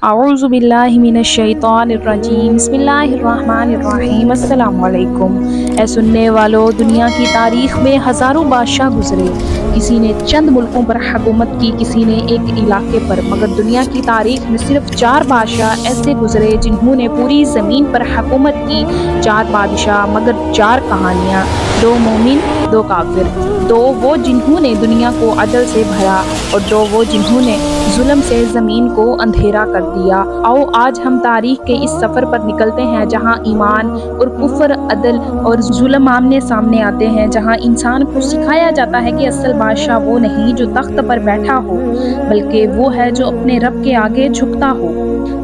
اعوذ باللہ من الشیطان الرجیم بسم اللہ الرحمن الرحیم السلام علیکم۔ اے سننے والو، دنیا کی تاریخ میں ہزاروں بادشاہ گزرے، کسی نے چند ملکوں پر حکومت کی، کسی نے ایک علاقے پر، مگر دنیا کی تاریخ میں صرف 4 بادشاہ ایسے گزرے جنہوں نے پوری زمین پر حکومت کی۔ 4 بادشاہ مگر 4 کہانیاں، 2 مومن 2 کافر، 2 وہ جنہوں نے دنیا کو عدل سے بھرا اور 2 وہ جنہوں نے ظلم سے زمین کو اندھیرا کر دیا۔ آؤ آج ہم تاریخ کے اس سفر پر نکلتے ہیں جہاں ایمان اور کفر، عدل اور ظلم آمنے سامنے آتے ہیں، جہاں انسان کو سکھایا جاتا ہے کہ اصل بادشاہ وہ نہیں جو تخت پر بیٹھا ہو، بلکہ وہ ہے جو اپنے رب کے آگے جھکتا ہو۔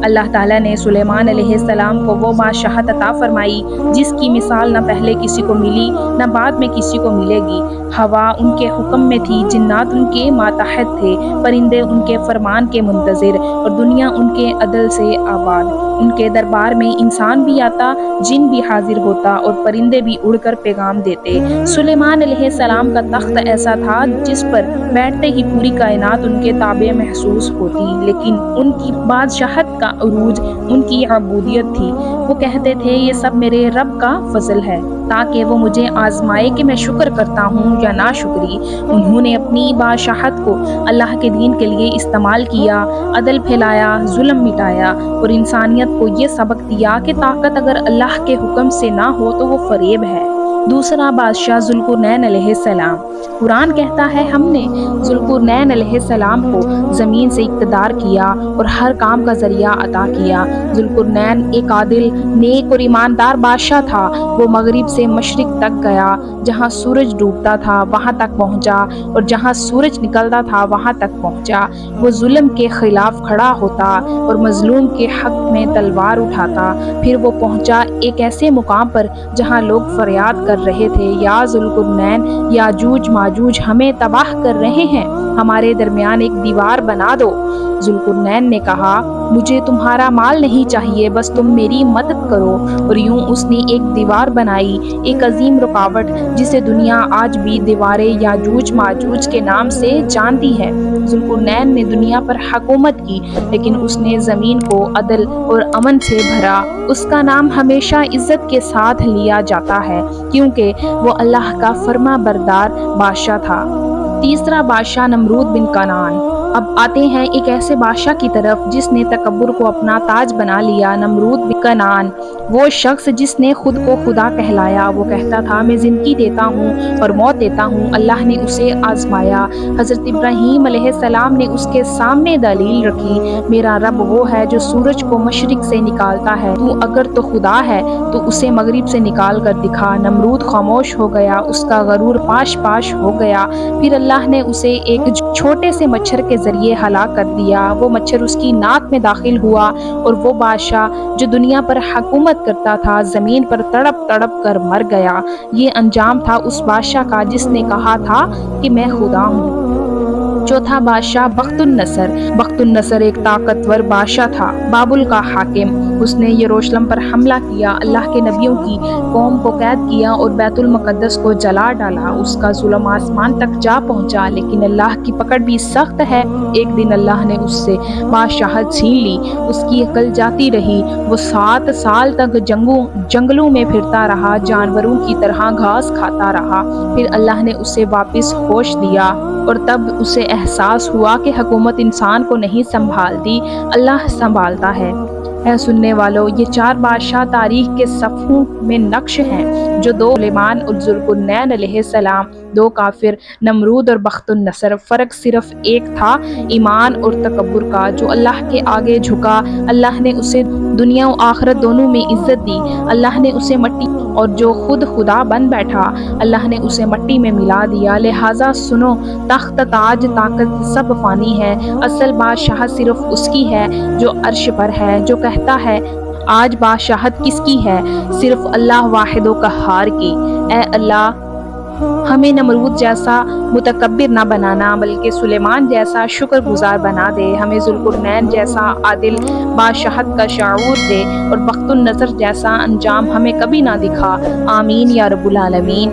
اللہ تعالیٰ نے سلیمان علیہ السلام کو وہ بادشاہت عطا فرمائی جس کی مثال نہ پہلے کسی کو ملی نہ بعد میں کسی کو ملے گی۔ ہوا ان کے حکم میں تھی، جنات ان کے ماتحت تھے، پرندے ان کے فرمان کے منتظر اور دنیا ان کے عدل سے آباد۔ ان کے دربار میں انسان بھی آتا، جن بھی حاضر ہوتا اور پرندے بھی اڑ کر پیغام دیتے۔ سلیمان علیہ السلام کا تخت ایسا تھا جس پر بیٹھتے ہی پوری کائنات ان کے تابع محسوس ہوتی، لیکن ان کی بادشاہت کا عروج ان کی عبودیت تھی۔ وہ کہتے تھے یہ سب میرے رب کا فضل ہے تاکہ وہ مجھے آزمائے کہ میں شکر کرتا ہوں یا ناشکری۔ انہوں نے اپنی بادشاہت کو اللہ کے دین کے لیے استعمال کیا، عدل پھیلایا، ظلم مٹایا اور انسانیت کو یہ سبق دیا کہ طاقت اگر اللہ کے حکم سے نہ ہو تو وہ فریب ہے۔ دوسرا بادشاہ ذوالقرنین علیہ السلام۔ قرآن کہتا ہے ہم نے ذوالقرنین علیہ السلام کو زمین سے اقتدار کیا اور ہر کام کا ذریعہ عطا کیا۔ ذوالقرنین ایک عادل، نیک اور ایماندار بادشاہ تھا۔ وہ مغرب سے مشرق تک گیا، جہاں سورج ڈوبتا تھا وہاں تک پہنچا اور جہاں سورج نکلتا تھا وہاں تک پہنچا۔ وہ ظلم کے خلاف کھڑا ہوتا اور مظلوم کے حق میں تلوار اٹھاتا۔ پھر وہ پہنچا ایک ایسے مقام پر جہاں لوگ فریاد کر رہے تھے، یا ذوالقرنین، یاجوج ماجوج ہمیں تباہ کر رہے ہیں، ہمارے درمیان ایک دیوار بنا دو۔ ذوالقرنین نے کہا مجھے تمہارا مال نہیں چاہیے، بس تم میری مدد کرو، اور یوں اس نے ایک دیوار بنائی، ایک عظیم رکاوٹ جسے دنیا آج بھی دیوار یاجوج ماجوج کے نام سے جانتی ہے۔ ذوالقرنین نے دنیا پر حکومت کی، لیکن اس نے زمین کو عدل اور امن سے بھرا۔ اس کا نام ہمیشہ عزت کے ساتھ لیا جاتا ہے کیونکہ وہ اللہ کا فرما بردار بادشاہ تھا۔ تیسرا بادشاہ نمرود بن کنعان۔ اب آتے ہیں ایک ایسے بادشاہ کی طرف جس نے تکبر کو اپنا تاج بنا لیا۔ نمرود بن کنعان وہ شخص جس نے خود کو خدا کہلایا۔ وہ کہتا تھا میں زندگی دیتا ہوں اور موت دیتا ہوں۔ اللہ نے اسے آزمایا۔ حضرت ابراہیم علیہ السلام نے اس کے سامنے دلیل رکھی، میرا رب وہ ہے جو سورج کو مشرق سے نکالتا ہے، تو اگر تو خدا ہے تو اسے مغرب سے نکال کر دکھا۔ نمرود خاموش ہو گیا، اس کا غرور پاش پاش ہو گیا۔ پھر اللہ نے اسے ایک چھوٹے سے مچھر کے ذریعے ہلاک کر دیا۔ وہ مچھر اس کی ناک میں داخل ہوا اور وہ بادشاہ جو دنیا پر حکومت کرتا تھا زمین پر تڑپ تڑپ کر مر گیا۔ یہ انجام تھا اس بادشاہ کا جس نے کہا تھا کہ میں خدا ہوں۔ چوتھا بادشاہ بخت النصر۔ بخت النصر ایک طاقتور بادشاہ تھا، بابل کا حاکم۔ اس نے یروشلم پر حملہ کیا، اللہ کے نبیوں کی قوم کو قید کیا اور بیت المقدس کو جلا ڈالا۔ اس کا ظلم آسمان تک جا پہنچا، لیکن اللہ کی پکڑ بھی سخت ہے۔ ایک دن اللہ نے اس سے بادشاہت چھین لی، اس کی عقل جاتی رہی۔ وہ 7 سال تک جنگلوں میں پھرتا رہا، جانوروں کی طرح گھاس کھاتا رہا۔ پھر اللہ نے اسے واپس ہوش دیا اور تب اسے احساس ہوا کہ حکومت انسان کو نہیں سنبھالتی، اللہ سنبھالتا ہے۔ اے سننے والو، یہ 4 بادشاہ تاریخ کے صفحوں میں نقش ہیں، جو 2 سلیمان اور ذوالقرنین علیہ السلام، 2 کافر، نمرود اور بخت النصر۔ فرق صرف ایک تھا، ایمان اور تکبر کا۔ جو اللہ کے آگے جھکا، اللہ نے اسے دنیا و آخرت دونوں میں عزت دی۔ اللہ نے اسے مٹی اور جو خود خدا بن بیٹھا، اللہ نے اسے مٹی میں ملا دیا۔ لہٰذا سنو، تخت، تاج، طاقت سب فانی ہے، اصل بادشاہت صرف اس کی ہے جو عرش پر ہے، جو کہتا ہے آج بادشاہت کس کی ہے؟ صرف اللہ واحد و قہار کی۔ اے اللہ، ہمیں نمرود جیسا متکبر نہ بنانا بلکہ سلیمان جیسا شکر گزار بنا دے۔ ہمیں ذوالقرنین جیسا عادل بادشاہت کا شعور دے اور بخت النصر جیسا انجام ہمیں کبھی نہ دکھا۔ آمین یا رب العالمین۔